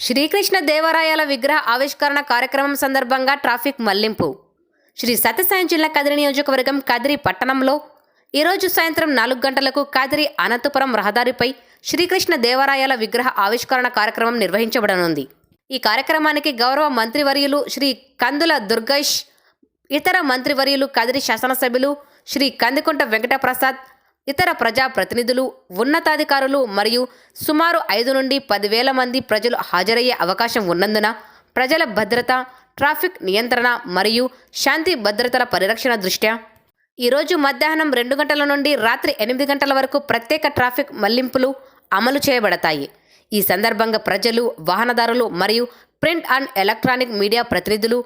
శ్రీకృష్ణ దేవరాయల విగ్రహ ఆవిష్కరణ కార్యక్రమం సందర్భంగా ట్రాఫిక్ మళ్లింపు. శ్రీ సత్యసాయి జిల్లా కదిరి నియోజకవర్గం కదిరి పట్టణంలో ఈరోజు సాయంత్రం 4 గంటలకు కదిరి అనంతపురం రహదారిపై శ్రీకృష్ణ దేవరాయల విగ్రహ ఆవిష్కరణ కార్యక్రమం నిర్వహించబడనుంది. ఈ కార్యక్రమానికి గౌరవ మంత్రివర్యులు శ్రీ కందుల దుర్గేష్, ఇతర మంత్రివర్యులు, కదిరి శాసనసభ్యులు శ్రీ కందికుంట వెంకటప్రసాద్, ఇతర ప్రజాప్రతినిధులు, ఉన్నతాధికారులు మరియు సుమారు 5 నుండి 10,000 మంది ప్రజలు హాజరయ్యే అవకాశం ఉన్నందున ప్రజల భద్రత, ట్రాఫిక్ నియంత్రణ మరియు శాంతి భద్రతల పరిరక్షణ దృష్ట్యా ఈరోజు మధ్యాహ్నం 2 గంటల నుండి రాత్రి 8 గంటల వరకు ప్రత్యేక ట్రాఫిక్ మళ్లింపులు అమలు చేయబడతాయి. ఈ సందర్భంగా ప్రజలు, వాహనదారులు మరియు ప్రింట్ అండ్ ఎలక్ట్రానిక్ మీడియా ప్రతినిధులు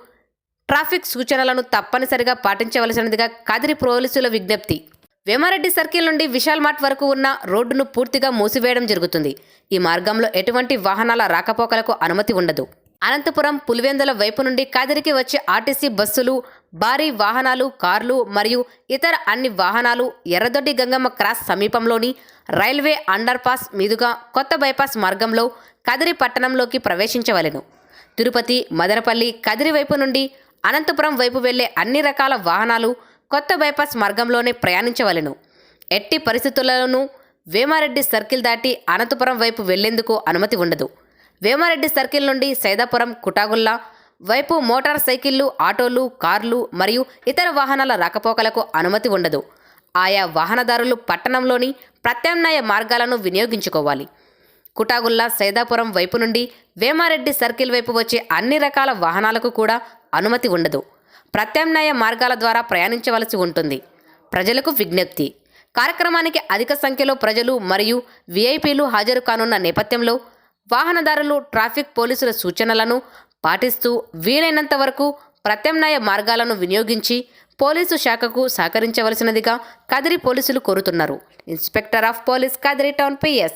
ట్రాఫిక్ సూచనలను తప్పనిసరిగా పాటించవలసినదిగా కదిరి పోలీసుల విజ్ఞప్తి. వేమారెడ్డి సర్కిల్ నుండి విశాల్ మార్ట్ వరకు ఉన్న రోడ్డును పూర్తిగా మూసివేయడం జరుగుతుంది. ఈ మార్గంలో ఎటువంటి వాహనాల రాకపోకలకు అనుమతి ఉండదు. అనంతపురం, పులివెందుల వైపు నుండి కదిరికి వచ్చే ఆర్టీసీ బస్సులు, భారీ వాహనాలు, కార్లు మరియు ఇతర అన్ని వాహనాలు ఎర్రదొడ్డి గంగమ్మ క్రాస్ సమీపంలోని రైల్వే అండర్ పాస్ మీదుగా కొత్త బైపాస్ మార్గంలో కదిరి పట్టణంలోకి ప్రవేశించవలెను. తిరుపతి, మదనపల్లి, కదిరి వైపు నుండి అనంతపురం వైపు వెళ్లే అన్ని రకాల వాహనాలు కొత్త బైపాస్ మార్గంలోనే ప్రయాణించవలెను. ఎట్టి పరిస్థితుల్లోనూ వేమారెడ్డి సర్కిల్ దాటి అనంతపురం వైపు వెళ్లేందుకు అనుమతి ఉండదు. వేమారెడ్డి సర్కిల్ నుండి సైదాపురం, కుటాగుల్లా వైపు మోటార్ సైకిళ్లు, ఆటోలు, కార్లు మరియు ఇతర వాహనాల రాకపోకలకు అనుమతి ఉండదు. ఆయా వాహనదారులు పట్టణంలోని ప్రత్యామ్నాయ మార్గాలను వినియోగించుకోవాలి. కుటాగుల్లా, సైదాపురం వైపు నుండి వేమారెడ్డి సర్కిల్ వైపు వచ్చే అన్ని రకాల వాహనాలకు కూడా అనుమతి ఉండదు. ప్రత్యామ్నాయ మార్గాల ద్వారా ప్రయాణించవలసి ఉంటుంది. ప్రజలకు విజ్ఞప్తి. కార్యక్రమానికి అధిక సంఖ్యలో ప్రజలు మరియు విఐపీలు హాజరు కానున్న నేపథ్యంలో వాహనదారులు ట్రాఫిక్ పోలీసుల సూచనలను పాటిస్తూ వీలైనంత వరకు ప్రత్యామ్నాయ మార్గాలను వినియోగించి పోలీసు శాఖకు సహకరించవలసినదిగా కదిరి పోలీసులు కోరుతున్నారు. Inspector of police, Kadiri town, PS